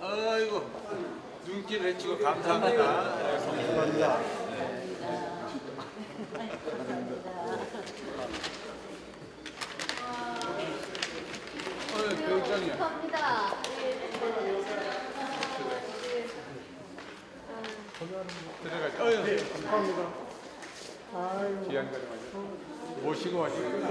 아이고 눈길을 해주고 감사합니다. 감사합니다. 별장이야. 감사합니다. 들어가죠. 감사합니다. 귀한 거 모시고 왔습니다.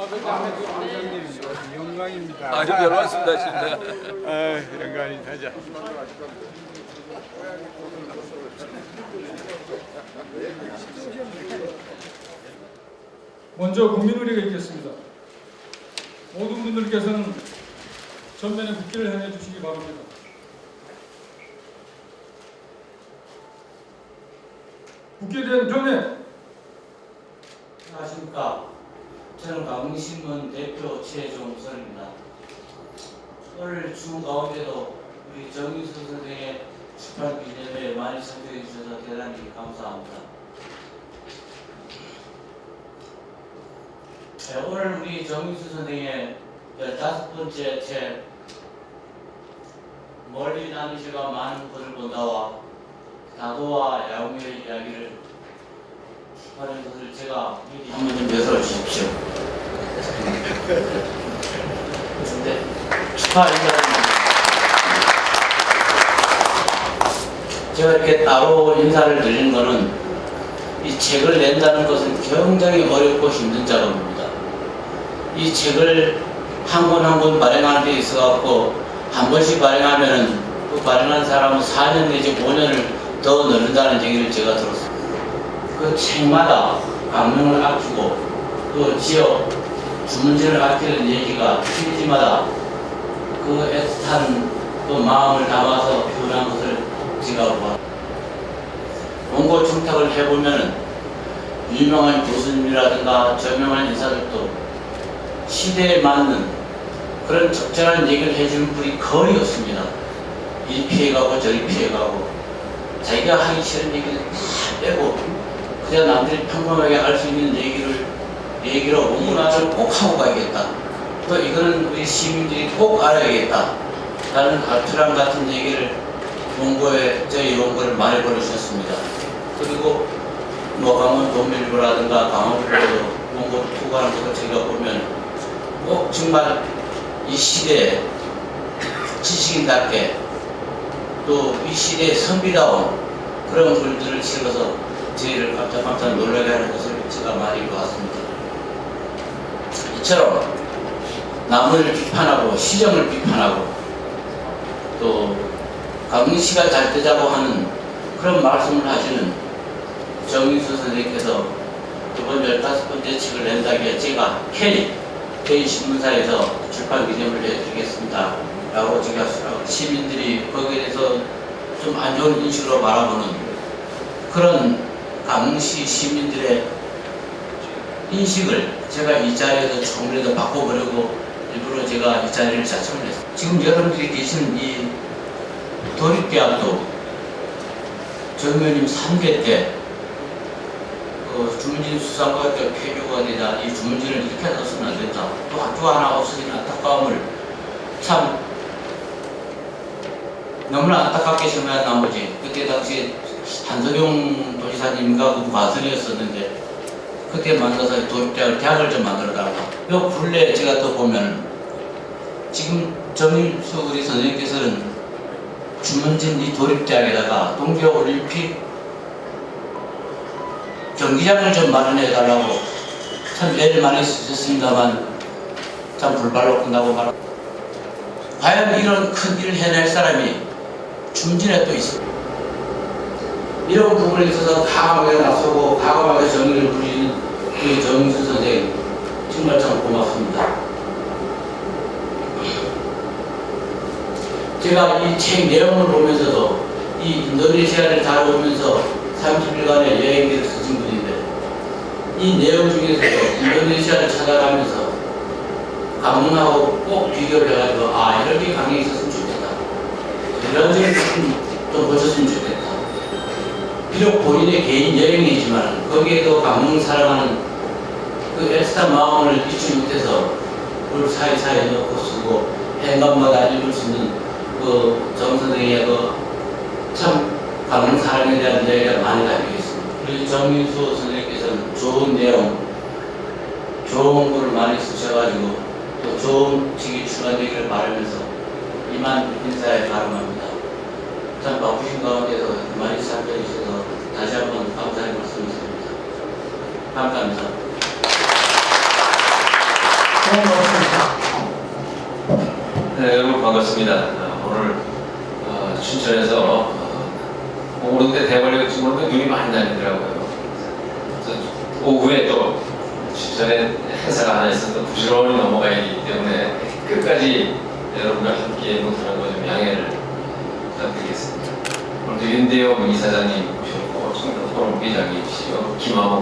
회장님 영광입니다. 아주 별 말씀다 진짜. 영광이 하자. 먼저 국민의례가 있겠습니다. 모든 분들께서는 전면에 국기를 향해 주시기 바랍니다. 국기에 대한 경례. 안녕하십니까. 저는 강릉신문 대표 최종선입니다. 오늘 추운 가운데도 우리 정윤수 선생의 출판 기념회에 많이 참여해 주셔서 대단히 감사합니다. 네, 오늘 우리 정윤수 선생의 15번째 책 멀리 나는 시가 많은 것을 본다와 다도와 야옹의 이야기를 출판한 것을 제가 미리 한번 좀 묘사해 주십시오. 네, 축하합니다. 제가 이렇게 따로 인사를 드리는 것은 이 책을 낸다는 것은 굉장히 어렵고 힘든 작업입니다. 이 책을 한 권 한 권 발행하는 데 있어갖고 한 번씩 발행하면은 그 발행한 사람은 4년 내지 5년을 더 넣는다는 얘기를 제가 들었습니다. 그 책마다 감명을 아끼고 또 지역 주문진을 아끼는 얘기가 필지마다 그 애틋한 그 마음을 담아서 표현한 것을 제가 보았습니다. 원고 청탁을 해보면 유명한 교수님이라든가 저명한 인사들도 시대에 맞는 그런 적절한 얘기를 해주는 분이 거의 없습니다. 이 피해가고 저리 피해가고 자기가 하기 싫은 얘기를 다 빼고 그냥 남들이 평범하게 알 수 있는 얘기로 문화를 꼭 하고 가야겠다. 또 이거는 우리 시민들이 꼭 알아야겠다. 라는 알투란 같은 얘기를 원고에 저희 원고를 많이 보내주셨습니다. 그리고 뭐 강원 도밀부라든가 강원도도 원고 투고하는 것을 제가 보면 꼭 정말 이 시대에 지식인답게 또 이 시대의 선비다운 그런 글들을 실어서 저희를 깜짝깜짝 놀라게 하는 것을 제가 많이 보았습니다. 이처럼 남을 비판하고 시정을 비판하고 또 강릉시가 잘 되자고 하는 그런 말씀을 하시는 정윤수 선생님께서 이번 15번째 책을 낸다기에 제가 K 신문사에서 출판 기념을 해드리겠습니다 라고 제가 시민들이 거기에 대해서 좀 안 좋은 인식으로 바라보는 그런 강릉시 시민들의 인식을 제가 이 자리에서 조금이라도 바꿔보려고 일부러 제가 이 자리를 자청을 했습니다. 지금 여러분들이 계시는 이 도립대학도 정의원님 3개 때 주문진 수상과학교 폐교가 되자 이 주문진을 이렇게 넣어서는 안 된다. 또 학교가 하나 없어진 안타까움을 참 너무나 안타깝게 생각한 나머지 그때 당시 한석용 도지사님과 그 과선이었었는데 그때 만나서 도립대학을 대학을 좀 만들어달라. 요 근래 제가 또 보면 지금 정윤수 우리 선생님께서는 주문진 이 도립대학에다가 동계올림픽 경기장을 좀 마련해달라고 참 애를 많이 쓰셨습니다만 참 불발로 끝나고 말아. 과연 이런 큰 일을 해낼 사람이 주문진에 또 있습니다. 이런 부분에 있어서 과감하게 나서고 과감하게 정의를 부리는 그 정윤수 선생 정말 참 고맙습니다. 제가 이 책 내용을 보면서도 이 인도네시아를 다루면서 30일간의 여행기를 쓰신 분인데 이 내용 중에서도 인도네시아를 찾아가면서 강릉하고 꼭 비교를 해가지고 아 이렇게 강릉에 있었으면 좋겠다, 이런 점을 좀 보셨으면 좋겠다. 비록 본인의 개인 여행이지만 거기에도 강릉 살아가는 그 애틋한 마음을 잊지 못해서 물 사이사이에 넣고 쓰고 행간마다 읽을 수 있는 그 정선생의 참 강릉 사랑에 대한 이야기가 많이 담겨 있습니다. 우리 정민수 선생님께서는 좋은 내용, 좋은 글을 많이 쓰셔가지고 또 좋은 책이 출간되기를 바라면서 이만 인사에 가름합니다. 참 바쁘신 가운데서 많이 참여해 주셔서 다시 한번 감사의 말씀드립니다. 감사합니다. 네, 여러분 반갑습니다. 오늘 춘천에서 오는데 대관령 지금 눈이 많이 날리더라고요. 그래서 오후에 또 춘천에 행사가 하나 있어서 부지런히 넘어가야 하기 때문에 끝까지 여러분과 함께 못하는 거 좀 양해를 부탁드리겠습니다. 오늘도 윤대영 이사장님 오셨고 청담포럼 회장님이시죠, 김하옥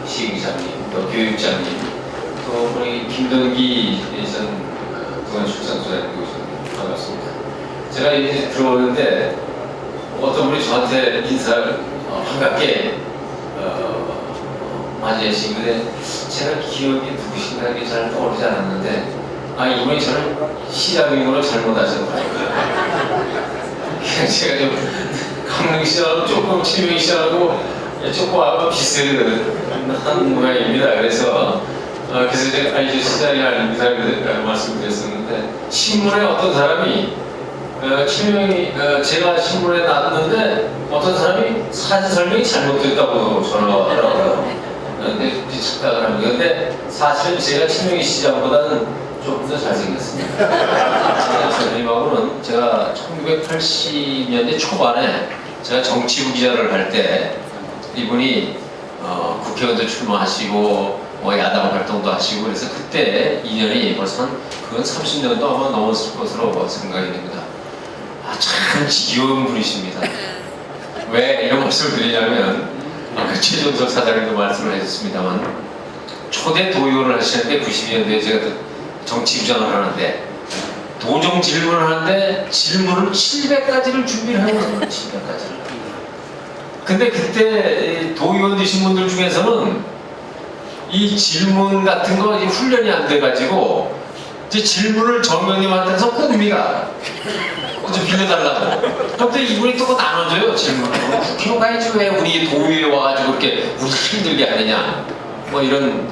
시기장님, 또 교육장님, 또 우리 김동기 전 동안출산소장님 오셨는데 반갑습니다. 제가 이제 들어오는데 어떤 분이 저한테 인사를 반갑게 맞이하시는데 제가 기억이 누구신가 이게 잘 떠오르지 않았는데 이분이 저를 시장님으로 잘못 하셨더라고요. 제가 좀 강릉시하고 조금 칠명시하고 조금 아마 비슷한 모양입니다. 그래서 제가 이제 시장이 아닙니다라고 말씀드렸었는데 신문에 어떤 사람이 제가 신문에 났는데 어떤 사람이 사진 설명이 잘못됐다고 전화가 오더라고요. 근데 착각을 합니다. 근데 사실은 제가 친명희 시장보다는 조금 더 잘생겼습니다. 선생님하고는 제가 1980년대 초반에 제가 정치부 기자를 할 때 이분이 국회의원도 출마하시고 야당 활동도 하시고 그래서 그때 인연이 벌써 그건 30년도 아마 넘었을 것으로 생각이 됩니다. 참 지겨운 분이십니다. 왜 이런 말씀을 드리냐면 최종석 사장님도 말씀을 해주셨습니다만 초대 도의원을 하시는데 92년도에 제가 정치부장을 하는데 도정 질문을 하는데 질문을 700가지를 준비를 하는 거예요. 700가지를. 근데 그때 도의원 되신 분들 중에서는 이 질문 같은 거 훈련이 안 돼가지고 이제 질문을 정의원님한테서 꿉니다. 좀 빌려달라고. 그런데 이분이 또 나눠줘요, 질문을. 국회로 가야지 왜 우리 도의회에 와가지고 이렇게 우리 힘들게 하느냐. 이런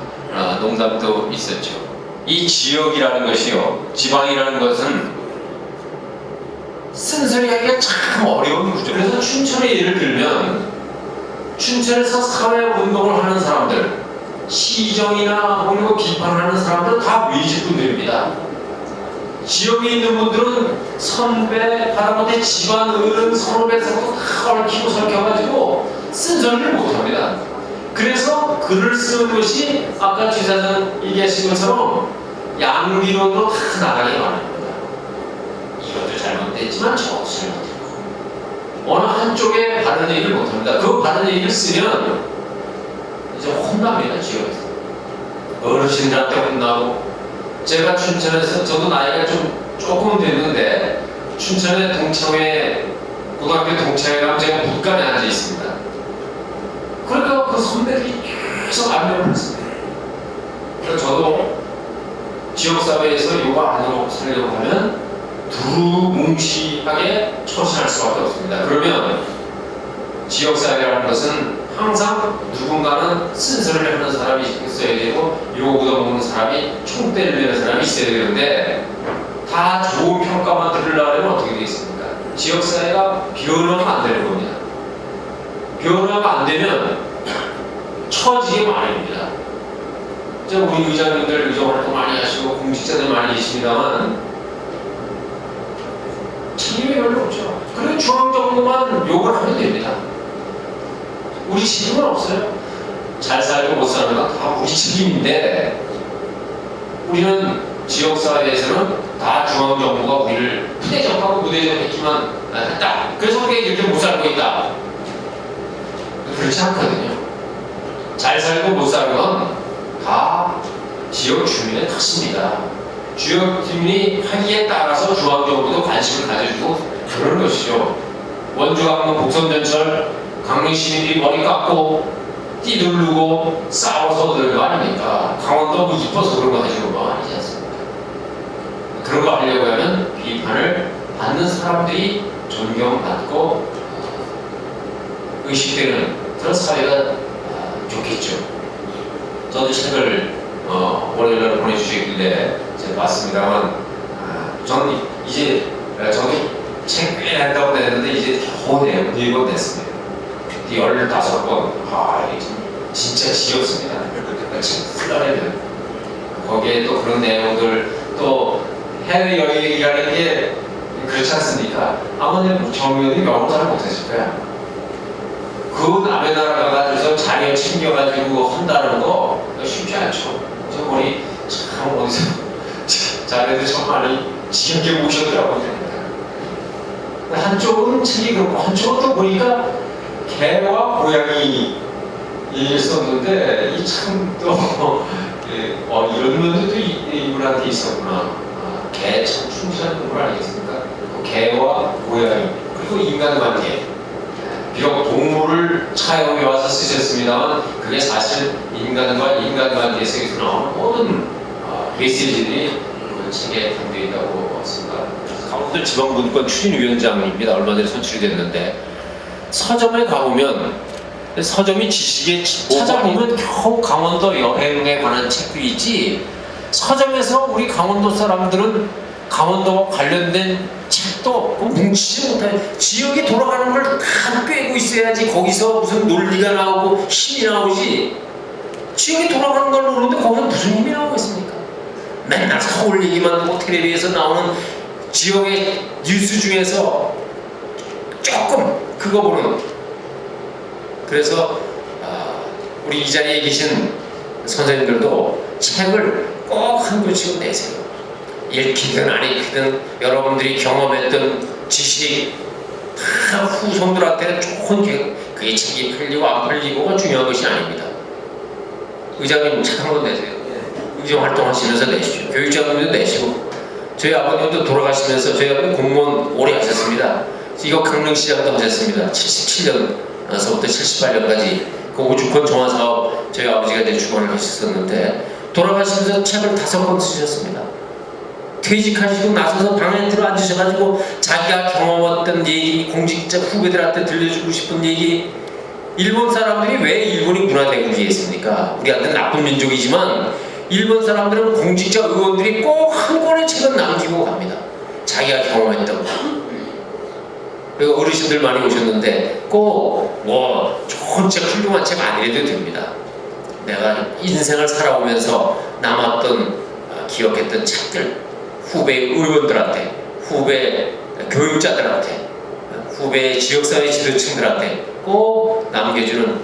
농담도 있었죠. 이 지역이라는 것이요, 지방이라는 것은 쓴소리하기가 참 어려운 구조. 그래서 춘천의 예를 들면 춘천에서 사회운동을 하는 사람들, 시정이나 그리고 비판하는 사람들은 다 외지분들입니다. 지역에 있는 분들은 선배, 하다못해 집안 어른, 선후배에서도 다 얽히고 설켜가지고 쓴소리를 못합니다. 그래서 글을 쓰는 것이 아까 지사장 얘기하신 것처럼 양비론으로 다 나가게 마련입니다. 이것도 잘못됐지만 저것도 잘못됐고 어느 한쪽에 바른 얘기를 못합니다. 그 바른 얘기를 쓰면 이제 혼납니다. 지역에서 어르신들한테 혼나고. 제가 춘천에서 저도 나이가 조금 됐는데 춘천의 동창회 고등학교 동창회 가면 제가 문간에 앉아 있습니다. 그러니까 그 선배들이 계속 안면을 했습니다. 그래서 저도 지역사회에서 이거 안으로 살려고 하면 두루뭉실하게 처신할 수밖에 없습니다. 그러면 지역사회라는 것은 항상 누군가는 쓴소리를 하는 사람이 있어야 되고 요거 얻어먹는 사람이 총대를 내는 사람이 있어야 되는데 다 좋은 평가만 들으려면 어떻게 되겠습니까? 지역사회가 변화가 안 되는 겁니다. 변화가 안 되면 처지게 마련입니다. 우리 의장님들 의정 활동 많이 하시고 공직자들 많이 계십니다만 책임이 별로 없죠. 그리고 중앙정부만 욕을 하면 됩니다. 우리 책임은 없어요. 잘 살고 못 사는 건 다 우리 책임인데 우리는 지역사회에서는 다 중앙정부가 우리를 부대접하고 무대접했지만 했다. 그래서 우리가 이렇게 못 살고 있다. 그렇지 않거든요. 잘 살고 못 사는 건 다 지역 주민의 탓입니다. 지역 주민이 하기에 따라서 중앙정부도 관심을 가져주고 그러는 것이죠. 원주 강릉 복선전철 강릉 시민들이 머리 깎고 띠두르고 싸워서 그런 거 아닙니까? 강원도 뭐 이뻐서 그런 거 하시는 거 아니지 않습니까? 그런 거 하려고 하면 비판을 받는 사람들이 존경받고 의식되는 그런 사회가 좋겠죠. 저도 책을 월요일날 보내주시길래 제가 봤습니다만 저는 이제 저도 책 꽤 한다고 했는데 이제 겨우 4번 됐습니다. 15번. 이게 진짜 지겹습니다. 쓰려면 거기에 또 그런 내용들 또 해외여행이라는 게 그렇지 않습니까? 아무튼 정의원이 영어를 잘 못했을 거야. 그 남의 나라 가가지고서 자기가 챙겨가지고 한다는 거 쉽지 않죠. 저 머리 참 어디서 자네들 참 많이 지겹게 모셨더라고요. 한쪽은 책이 그렇고 한쪽은 또 보니까 개와 고양이 있었는데 이 참 또 이런 면도 또 이분한테 있었구나. 개 참 충실한 동물 아니겠습니까? 개와 고양이 그리고 인간관계. 비록 동물을 차용해 와서 쓰셨습니다만 그게 사실 인간과 인간관계에서 나오는 모든 메시지들이 그 책에 담겨 있다고 봤습니다. 강원도 지방분권 추진위원장입니다. 얼마 전에 선출이 됐는데 서점에 가보면 서점이 지식에 찾아보면 겨우 강원도 여행에 관한 책도 있지 서점에서 우리 강원도 사람들은 강원도와 관련된 책도 뭉치지 못해. 지역이 돌아가는 걸 다 꿰고 있어야지 거기서 무슨 논리가 나오고 힘이 나오지. 지역이 돌아가는 걸 모르는데 거기서 무슨 힘이 나오겠습니까? 맨날 서울 얘기만 하고 텔레비에서 나오는 지역의 뉴스 중에서 조금 그거 보는. 그래서 우리 이 자리에 계신 선생님들도 책을 꼭 한 권씩은 내세요. 읽히든 안 읽히든 여러분들이 경험했던 지식 다 후손들한테 좋은 그게 책이 팔리고 안 팔리고가 중요한 것이 아닙니다. 의장님 책 한 권 내세요. 의정 활동하시면서 내십시오. 교육자분들도 내시고 저희 아버님도 돌아가시면서 저희 아버님 공무원 오래 하셨습니다. 이거 강릉시장도 하셨습니다. 77년서부터 78년까지 그 오죽헌 정화사업 저희 아버지가 이제 주관을 하셨었는데 돌아가시면서 책을 5권 쓰셨습니다. 퇴직하시고 나서서 방에 들어앉으셔가지고 자기가 경험했던 얘기, 공직자 후배들한테 들려주고 싶은 얘기. 일본 사람들이 왜 일본이 문화대국이겠습니까? 우리한테 나쁜 민족이지만 일본 사람들은 공직자 의원들이 꼭 한 권의 책은 남기고 갑니다. 자기가 경험했던 거. 그리고 어르신들 많이 오셨는데 꼭 뭐 좋은 책, 훌륭한 책 아니래도 됩니다. 내가 인생을 살아오면서 남았던 기억했던 책들, 후배 의원들한테, 후배 교육자들한테, 후배 지역사회 지도층들한테 꼭 남겨주는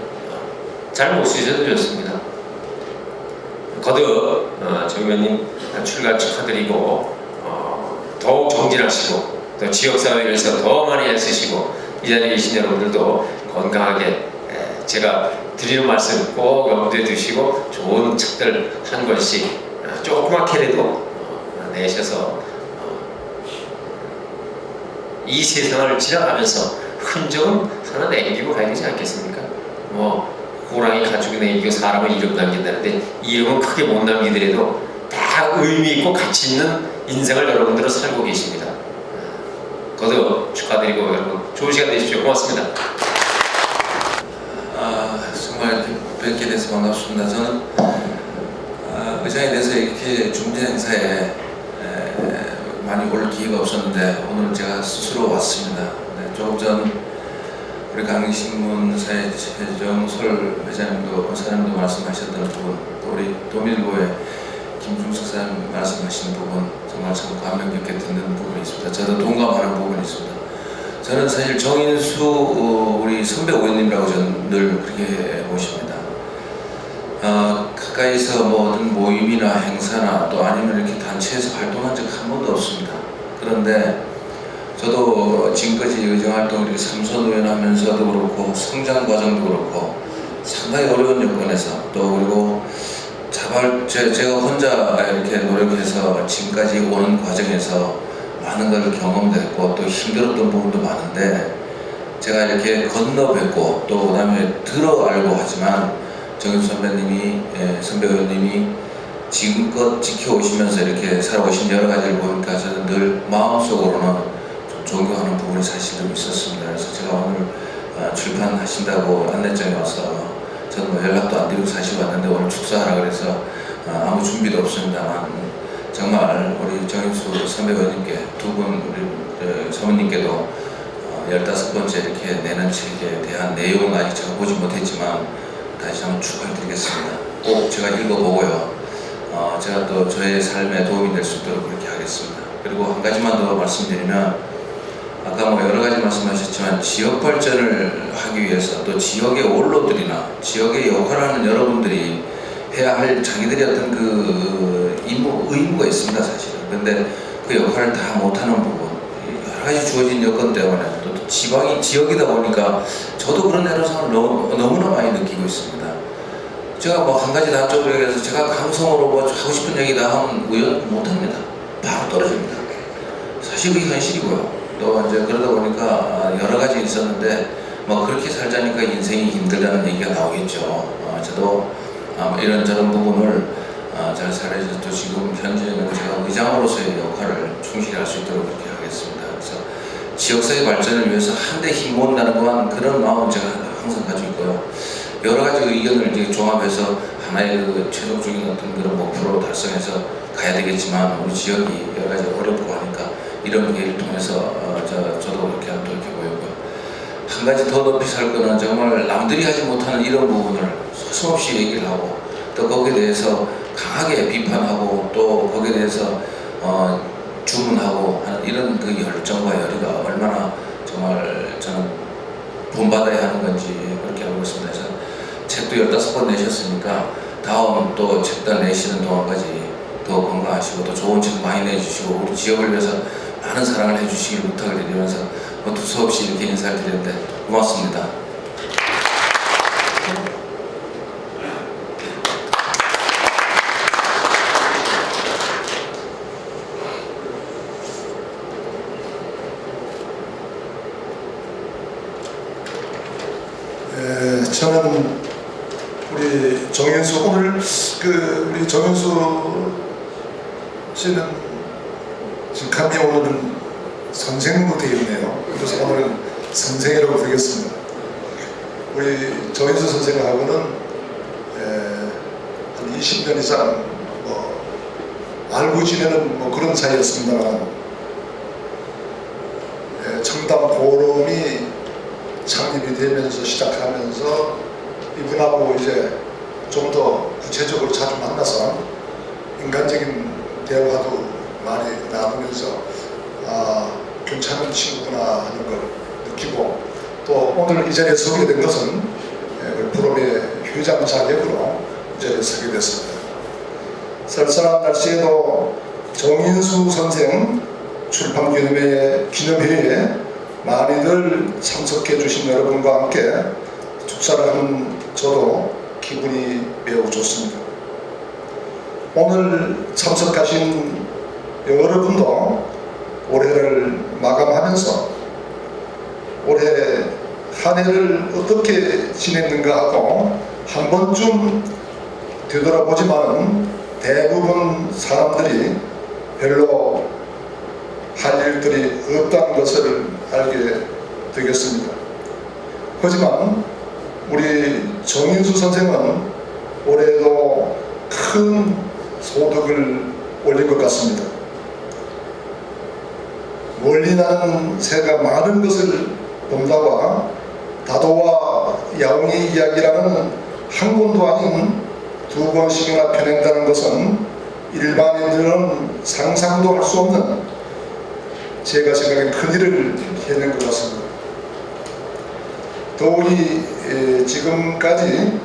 잘 못 쓰셔도 좋습니다. 거듭 정 의원님 출가 축하드리고 더욱 정진하시고 또 지역사회에서 더 많이 애쓰시고 이 자리에 계신 여러분들도 건강하게 제가 드리는 말씀 꼭 염두에 두시고 좋은 책들 한 권씩 조그맣게라도 내셔서 이 세상을 지나가면서 흔적은 하나 남기고 가야 되지 않겠습니까? 뭐 호랑이 가죽 남기고 사람은 이름 남긴다는데 이름은 크게 못 남기더라도 다 의미 있고 가치 있는 인생을 여러분들은 살고 계십니다. 거듭 축하드리고 여러분 좋은 시간 되십시오. 고맙습니다. 정말 뵙게 돼서 반갑습니다. 저는 의장에 대해서 이렇게 중대 행사에 많이 올 기회가 없었는데 오늘 제가 스스로 왔습니다. 조금 전 우리 강릉신문사의 최정솔 회장님도 권사님도 말씀하셨던 부분, 또 우리 도민일보의 김중석 사장님 말씀하신 부분 정말 참 감명 깊게 듣는 부분이 있습니다. 저도 동감하는 부분이 있습니다. 저는 사실 정인수 우리 선배 의원님이라고 저는 늘 그렇게 모십니다. 가까이서 뭐 어떤 모임이나 행사나 또 아니면 이렇게 단체에서 활동한 적 한 번도 없습니다. 그런데 저도 지금까지 의정활동을 이렇게 삼선 의원 하면서도 그렇고 성장 과정도 그렇고 상당히 어려운 여건에서 또 그리고 제가 혼자 이렇게 노력해서 지금까지 오는 과정에서 많은 걸 경험도 했고 또 힘들었던 부분도 많은데 제가 이렇게 건너 뵙고 또 그다음에 들어 알고 하지만 정윤수 선배님이 선배 의원님이 지금껏 지켜오시면서 이렇게 살아오신 여러 가지를 보니까 저는 늘 마음속으로는 좀 존경하는 부분이 사실 좀 있었습니다. 그래서 제가 오늘 출판하신다고 안내장에 와서 저는 뭐 연락도 안 드리고 사실 왔는데 오늘 축사하라 그래서 아무 준비도 없습니다만 정말 우리 정윤수 선배 의원님께 두 분 우리 사모님께도 15번째 이렇게 내는 책에 대한 내용은 아직 제가 보지 못했지만 다시 한번 축하드리겠습니다. 꼭 제가 읽어보고요. 제가 또 저의 삶에 도움이 될 수 있도록 그렇게 하겠습니다. 그리고 한 가지만 더 말씀드리면 아까 뭐 여러 가지 말씀하셨지만 지역 발전을 하기 위해서 또 지역의 원로들이나 지역의 역할을 하는 여러분들이 해야 할 자기들이 어떤 그 의무가 있습니다, 사실은. 근데 그 역할을 다 못하는 부분, 여러 가지 주어진 여건 때문에 또 지역이다 보니까 저도 그런 애로사항을 너무나 많이 느끼고 있습니다. 제가 뭐 한 가지 다 쪽으로 얘기해서 제가 감성으로 뭐 하고 싶은 얘기 다 하면 의원 못합니다. 바로 떨어집니다. 사실 그게 현실이고요. 또 이제 그러다 보니까 여러 가지 있었는데 뭐 그렇게 살자니까 인생이 힘들다는 얘기가 나오겠죠. 저도 이런저런 부분을 잘 살아야지 또 지금 현재는 제가 의장으로서의 역할을 충실히 할 수 있도록 그렇게 하겠습니다. 그래서 지역사회 발전을 위해서 한데 힘 모은다는 건 그런 마음은 제가 항상 가지고 있고요. 여러 가지 의견을 이제 종합해서 하나의 그 최종적인 어떤 그런 목표로 달성해서 가야 되겠지만 우리 지역이 여러 가지 어렵고 하니까 이런 기회를 통해서 저도 그렇게 하면 이렇게 보이고요. 한 가지 더 높이 살 거는 정말 남들이 하지 못하는 이런 부분을 서슴없이 얘기를 하고 또 거기에 대해서 강하게 비판하고 또 거기에 대해서 주문하고 하는 이런 그 열정과 열의가 얼마나 정말 저는 본받아야 하는 건지 그렇게 알고 있습니다. 그래서 책도 15권 내셨으니까 다음 또 책도 내시는 동안까지 더 건강하시고 또 좋은 책 많이 내주시고 우리 지역을 위해서 많은 사랑을 해주시길 부탁을 드리면서 두서없이 이렇게 인사를 드리는데 고맙습니다. 저는 우리 정윤수 오늘 우리 정윤수 씨는 지금 감히 오늘은 선생으로 되어 있네요. 그래서 오늘은 선생이라고 부르겠습니다. 우리 정윤수 선생하고는 한 20년 이상 알고 지내는 그런 사이였습니다만 청담 포럼이 창립이 되면서 시작하면서 이분하고 이제 좀 더 구체적으로 자주 만나서 인간적인 대화도 많이 나누면서 괜찮은 친구구나 하는 걸 느끼고 또 오늘 이 자리에 서게 된 것은 포럼의 회장 자격으로 이 자리에 서게 됐습니다. 쌀쌀한 날씨에도 정인수 선생 출판기념회에 많이들 참석해 주신 여러분과 함께 축사를 하는 저도 기분이 매우 좋습니다. 오늘 참석하신 여러분도 올해를 마감하면서 올해 한 해를 어떻게 지냈는가 하고 한 번쯤 되돌아보지만 대부분 사람들이 별로 할 일들이 없다는 것을 알게 되겠습니다. 하지만 우리 정인수 선생은 올해도 큰 소득을 올린 것 같습니다. 멀리 나는 새가 많은 것을 본다와 다도와 야옹의 이야기라는 한 권도 아닌 2권씩이나 펴낸다는 것은 일반인들은 상상도 할 수 없는 제가 생각엔 큰일을 해낸 것 같습니다. 더욱이 지금까지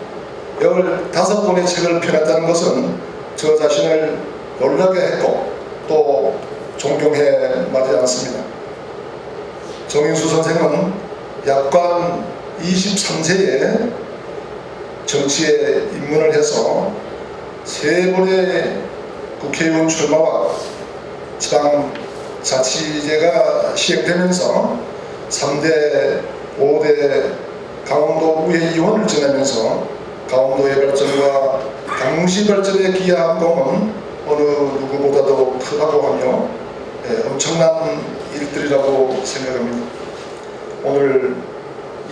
15권의 책을 펴냈다는 것은 저 자신을 놀라게 했고 또 존경해 마지 않습니다. 정인수 선생은 약관 23세에 정치에 입문을 해서 3번의 국회의원 출마와 지방자치제가 시행되면서 3대, 5대 강원도 의회의원을 지내면서 강원도의 발전과 강릉시 발전에 기여한 공은 어느 누구보다도 크다고 하며 엄청난 일들이라고 생각합니다. 오늘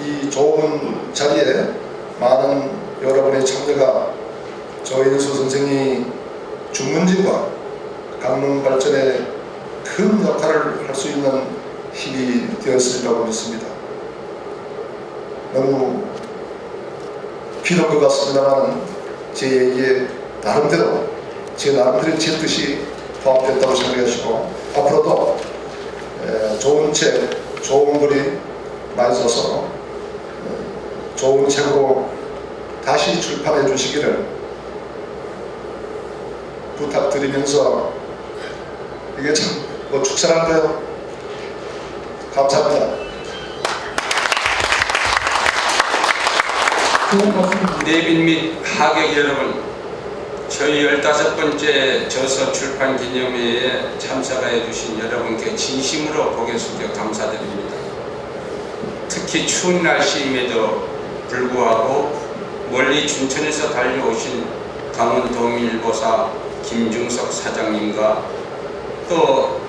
이 좋은 자리에 많은 여러분의 참여가 정인수 선생이 중문진과 강릉 발전에 큰 역할을 할 수 있는 힘이 되었으리라고 믿습니다. 너무 비록 것 같습니다만 제 얘기에 나름대로 제 뜻이 포함됐다고 생각하시고 앞으로도 좋은 책, 좋은 글이 많이 써서 좋은 책으로 다시 출판해 주시기를 부탁드리면서 이게 참 축사한 거예요. 감사합니다. 내빈 및 하객 여러분, 저희 15번째 저서 출판 기념회에 참석해 주신 여러분께 진심으로 고개 숙여 감사드립니다. 특히 추운 날씨임에도 불구하고 멀리 춘천에서 달려오신 강원도민일보사 김중석 사장님과 또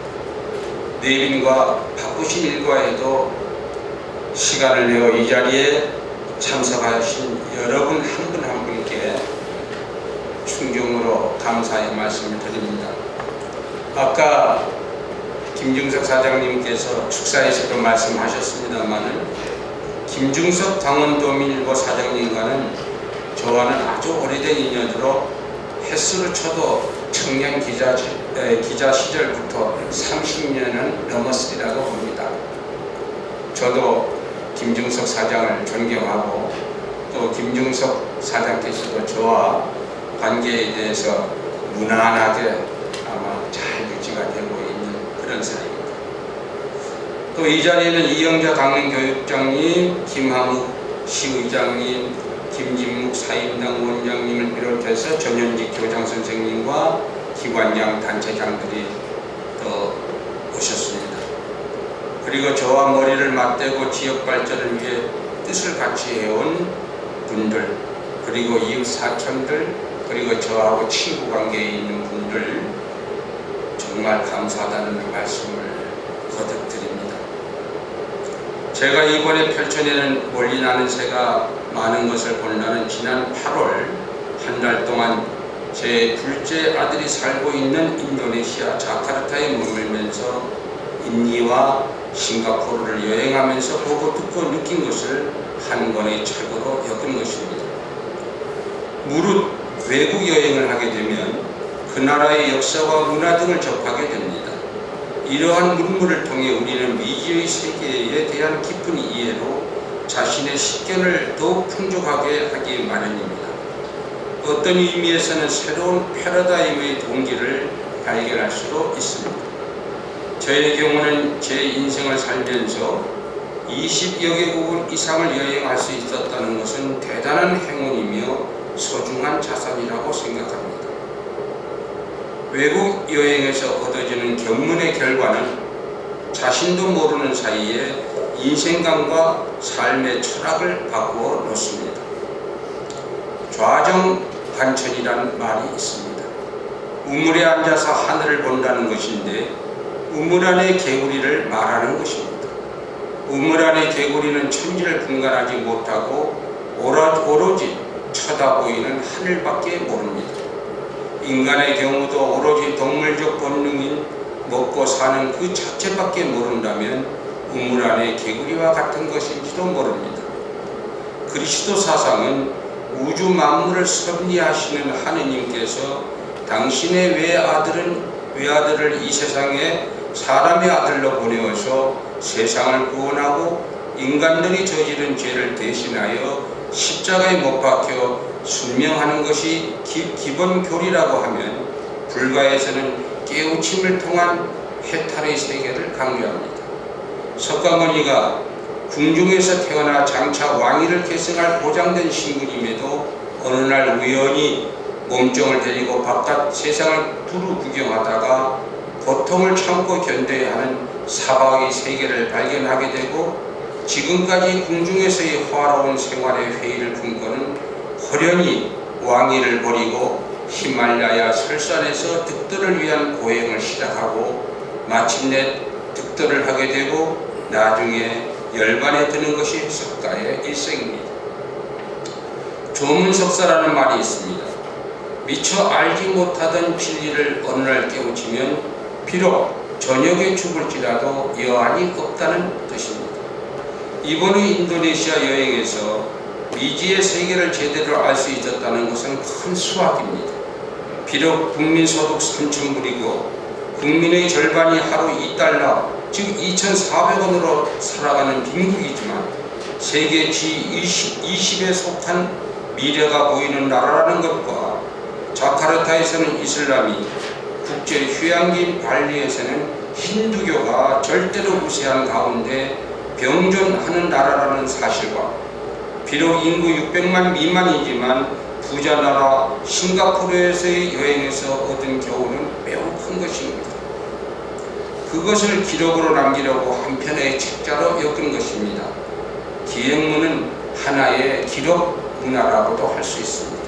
내빈과 바쁘신 일과에도 시간을 내어 이 자리에 참석하신 여러분 한 분 한 분께 충정으로 감사의 말씀을 드립니다. 아까 김중석 사장님께서 축사에서도 말씀하셨습니다마는 김중석 강원도민일보 사장님과는 저와는 아주 오래된 인연으로 횟수를 쳐도 청년 기자 시절부터 30년은 넘었으리라고 봅니다. 저도 김중석 사장을 존경하고 또 김중석 사장께서도 저와 관계에 대해서 무난하게 아마 잘 유지가 되고 있는 그런 사이입니다. 또 이 자리에는 이영자 강릉교육장님, 김항욱 시의장님, 김진묵 사임당 원장님을 비롯해서 전현직 교장 선생님과 기관장 단체장들이 또 오셨습니다. 그리고 저와 머리를 맞대고 지역 발전을 위해 뜻을 같이 해온 분들, 그리고 이웃 사촌들, 그리고 저하고 친구 관계에 있는 분들 정말 감사하다는 말씀을 거듭드립니다. 제가 이번에 펼쳐내는 멀리 나는 새가 많은 것을 본다는 지난 8월 한 달 동안 제 둘째 아들이 살고 있는 인도네시아 자카르타에 머물면서 인니와 싱가포르를 여행하면서 보고 듣고 느낀 것을 한 권의 책으로 엮은 것입니다. 무릇 외국 여행을 하게 되면 그 나라의 역사와 문화 등을 접하게 됩니다. 이러한 문물을 통해 우리는 미지의 세계에 대한 깊은 이해로 자신의 식견을 더욱 풍족하게 하기 마련입니다. 어떤 의미에서는 새로운 패러다임의 동기를 발견할 수도 있습니다. 저의 경우는 제 인생을 살면서 20여 개국 이상을 여행할 수 있었다는 것은 대단한 행운이며 소중한 자산이라고 생각합니다. 외국 여행에서 얻어지는 견문의 결과는 자신도 모르는 사이에 인생관과 삶의 철학을 바꾸어 놓습니다. 좌정관천이라는 말이 있습니다. 우물에 앉아서 하늘을 본다는 것인데 우물 안의 개구리를 말하는 것입니다. 우물 안의 개구리는 천지를 분간하지 못하고 오로지 쳐다보이는 하늘밖에 모릅니다. 인간의 경우도 오로지 동물적 본능인 먹고 사는 그 자체밖에 모른다면 우물 안의 개구리와 같은 것인지도 모릅니다. 그리스도 사상은 우주 만물을 섭리하시는 하느님께서 당신의 외아들을 이 세상에 사람의 아들로 보내어서 세상을 구원하고 인간들이 저지른 죄를 대신하여 십자가에 못 박혀 순명하는 것이 기본 교리라고 하면 불가에서는 깨우침을 통한 해탈의 세계를 강조합니다. 석가모니가 궁중에서 태어나 장차 왕위를 계승할 보장된 신분임에도 어느 날 우연히 몸종을 데리고 바깥 세상을 두루 구경하다가 고통을 참고 견뎌야 하는 사박의 세계를 발견하게 되고 지금까지 궁중에서의 화로운 생활의 회의를 품고는 호련히 왕위를 버리고 히말라야 설산에서 득도를 위한 고행을 시작하고 마침내 득도를 하게 되고 나중에 열반에 드는 것이 석가의 일생입니다. 조문석사라는 말이 있습니다. 미처 알지 못하던 진리를 어느 날 깨우치면 비록 저녁에 죽을지라도 여한이 없다는 뜻입니다. 이번의 인도네시아 여행에서 미지의 세계를 제대로 알 수 있었다는 것은 큰 수확입니다. 비록 국민소득 3,000불이고 국민의 절반이 하루 2달러, 즉 2,400원으로 살아가는 빈국이지만 세계 G20에 속한 미래가 보이는 나라라는 것과 자카르타에서는 이슬람이 국제 휴양지인 발리에서는 힌두교가 절대로 우세한 가운데 병존하는 나라라는 사실과 비록 인구 600만 미만이지만 부자 나라 싱가포르에서의 여행에서 얻은 교훈은 매우 큰 것입니다. 그것을 기록으로 남기려고 한 편의 책자로 엮은 것입니다. 기행문은 하나의 기록 문화라고도 할 수 있습니다.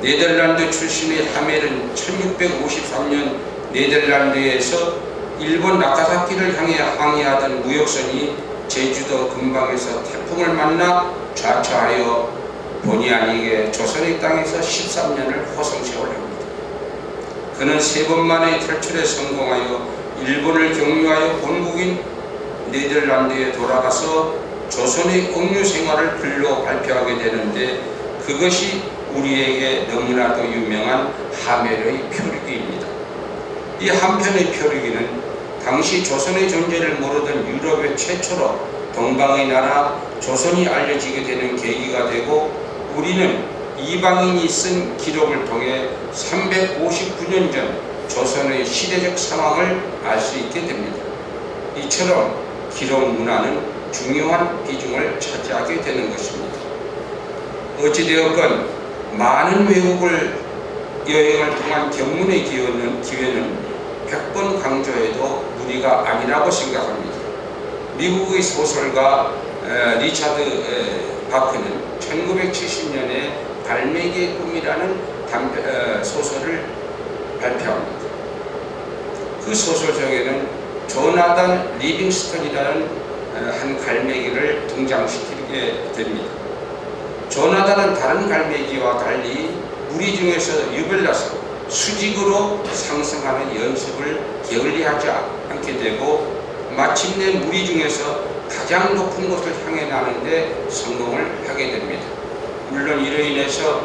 네덜란드 출신의 하멜은 1653년 네덜란드에서 일본 나가사키를 향해 항해하던 무역선이 제주도 근방에서 태풍을 만나 좌초하여 본의 아니게 조선의 땅에서 13년을 호송세월합니다. 그는 3번 만에 탈출에 성공하여 일본을 경유하여 본국인 네덜란드에 돌아가서 조선의 억류 생활을 글로 발표하게 되는데 그것이 우리에게 너무나도 유명한 하멜의 표류기입니다. 이 한편의 표류기는 당시 조선의 존재를 모르던 유럽의 최초로 동방의 나라 조선이 알려지게 되는 계기가 되고 우리는 이방인이 쓴 기록을 통해 359년 전 조선의 시대적 상황을 알 수 있게 됩니다. 이처럼 기록 문화는 중요한 비중을 차지하게 되는 것입니다. 어찌되었건 많은 외국을 여행을 통한 견문의 기회는 100번 강조해도 무리가 아니라고 생각합니다. 미국의 소설가 리차드 바크는 1970년에 갈매기의 꿈이라는 소설을 발표합니다. 그 소설 속에는 조나단 리빙스턴이라는 한 갈매기를 등장시키게 됩니다. 조나단은 다른 갈매기와 달리 무리 중에서 유별나서 수직으로 상승하는 연습을 게을리하지 않게 되고 마침내 무리 중에서 가장 높은 곳을 향해 나는데 성공을 하게 됩니다. 물론 이로 인해서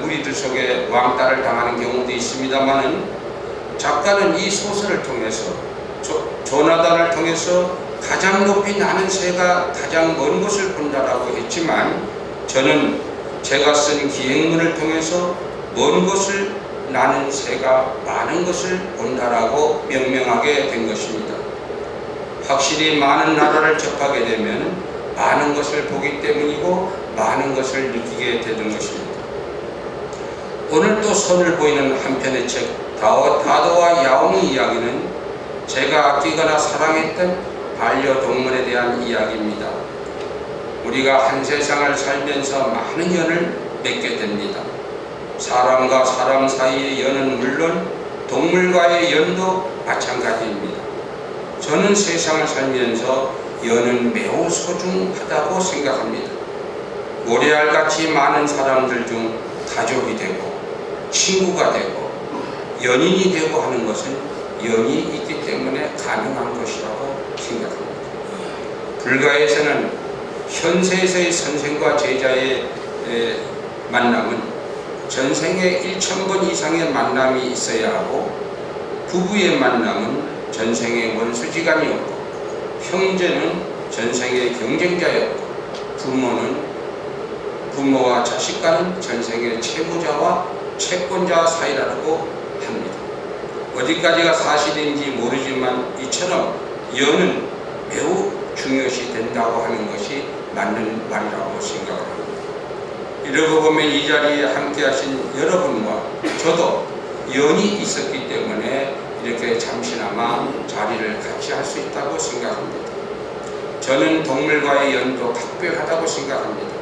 무리들 속에 왕따를 당하는 경우도 있습니다만은 작가는 이 소설을 통해서 조나단을 통해서 가장 높이 나는 새가 가장 먼 곳을 본다라고 했지만 저는 제가 쓴 기행문을 통해서 먼 곳을 나는 새가 많은 것을 본다라고 명명하게 된 것입니다. 확실히 많은 나라를 접하게 되면 많은 것을 보기 때문이고 많은 것을 느끼게 되는 것입니다. 오늘 또 선을 보이는 한 편의 책 다도와 야옹의 이야기는 제가 아끼거나 사랑했던 반려동물에 대한 이야기입니다. 우리가 한 세상을 살면서 많은 연을 맺게 됩니다. 사람과 사람 사이의 연은 물론 동물과의 연도 마찬가지입니다. 저는 세상을 살면서 연은 매우 소중하다고 생각합니다. 모래알같이 많은 사람들 중 가족이 되고 친구가 되고 연인이 되고 하는 것은 연이 있기 때문에 가능한 것이라고 생각합니다. 불가에서는 현세에서의 선생과 제자의 만남은 전생에 1000번 이상의 만남이 있어야 하고 부부의 만남은 전생의 원수지간이었고 형제는 전생의 경쟁자였고 부모와 자식과는 전생의 채무자와 채권자 사이라고 합니다. 어디까지가 사실인지 모르지만 이처럼 연은 매우 중요시 된다고 하는 것이 맞는 말이라고 생각합니다. 이러고 보면 이 자리에 함께하신 여러분과 저도 연이 있었기 때문에 이렇게 잠시나마 자리를 같이 할 수 있다고 생각합니다. 저는 동물과의 연도 특별하다고 생각합니다.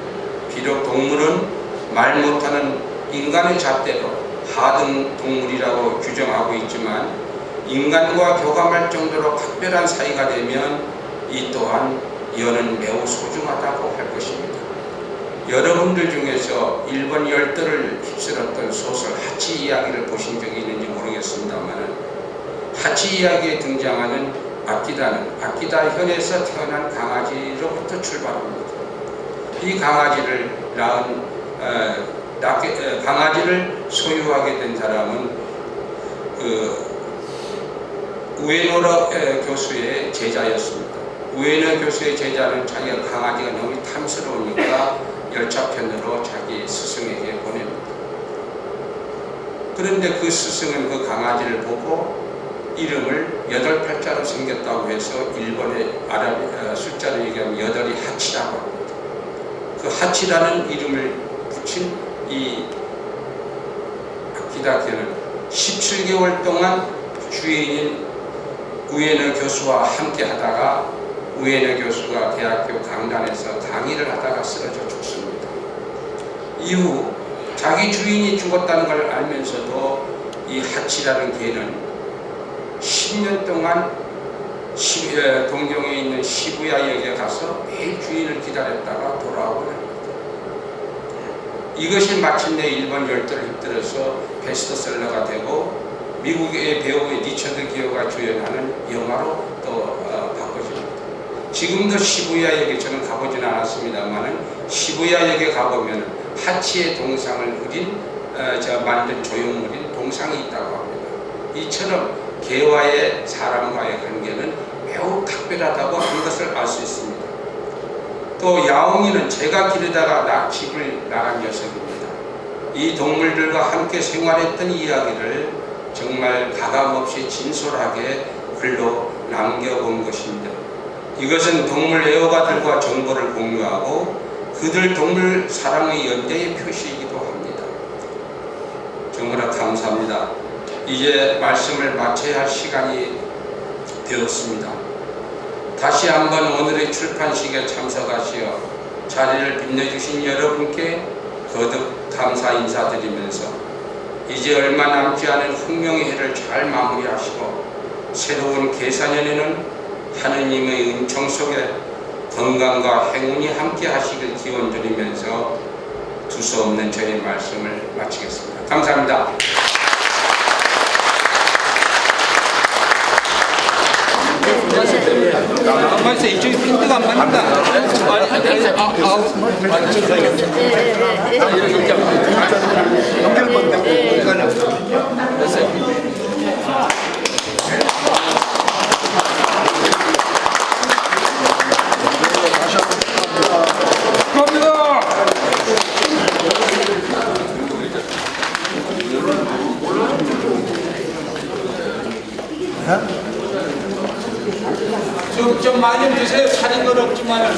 비록 동물은 말 못하는 인간의 잣대로 하등 동물이라고 규정하고 있지만 인간과 교감할 정도로 특별한 사이가 되면 이 또한 연은 매우 소중하다고 할 것입니다. 여러분들 중에서 일본 열도를 휩쓸었던 소설 하치 이야기를 보신 적이 있는지 모르겠습니다만 하치 이야기에 등장하는 아키다는 아키다 현에서 태어난 강아지로부터 출발합니다. 이 강아지를 강아지를 소유하게 된 사람은 우에노 교수의 제자였습니다. 우에노 교수의 제자는 자기가 강아지가 너무 탐스러우니까 열차편으로 자기 스승에게 보냅니다. 그런데 그 스승은 그 강아지를 보고 이름을 8팔자로 생겼다고 해서 일본의 숫자를 얘기하면 8이 하치라고 합니다. 그 하치라는 이름을 붙인 이 아키다케는 17개월 동안 주인인 우에노 교수와 함께 하다가 우에노 교수가 대학교 강단에서 강의를 하다가 쓰러져 죽습니다. 이후 자기 주인이 죽었다는 걸 알면서도 이 하치라는 개는 10년 동안 동경에 있는 시부야역에 가서 매일 주인을 기다렸다가 돌아오곤 합니다. 이것이 마침내 일본 열도를 휩들어서 베스트셀러가 되고 미국의 배우의 리처드 기어가 주연하는 영화로 또 바꿔집니다. 지금도 시부야역에 저는 가보지는 않았습니다만 시부야역에 가보면 하치의 동상을 그린 만든 조형물인 동상이 있다고 합니다. 이처럼 개와의 사람과의 관계는 매우 특별하다고 한 것을 알 수 있습니다. 또 야옹이는 제가 기르다가 집을 나간 녀석입니다. 이 동물들과 함께 생활했던 이야기를 정말 가감없이 진솔하게 글로 남겨본 것입니다. 이것은 동물 애호가들과 정보를 공유하고 그들 동물 사랑의 연대의 표시이기도 합니다. 정말 감사합니다. 이제 말씀을 마쳐야 할 시간이 되었습니다. 다시 한번 오늘의 출판식에 참석하시어 자리를 빛내주신 여러분께 거듭 감사 인사드리면서 이제 얼마 남지 않은 hun명의 해를 잘 마무리하시고 새로운 계산년에는 하느님의 은총 속에 건강과 행운이 함께 하시길 기원드리면서 두서없는 저의 말씀을 마치겠습니다. 감사합니다. 가만있어. 이쪽이 핀트가 안 맞는다. 좀 많이 좀 드세요. 차린 건 없지만.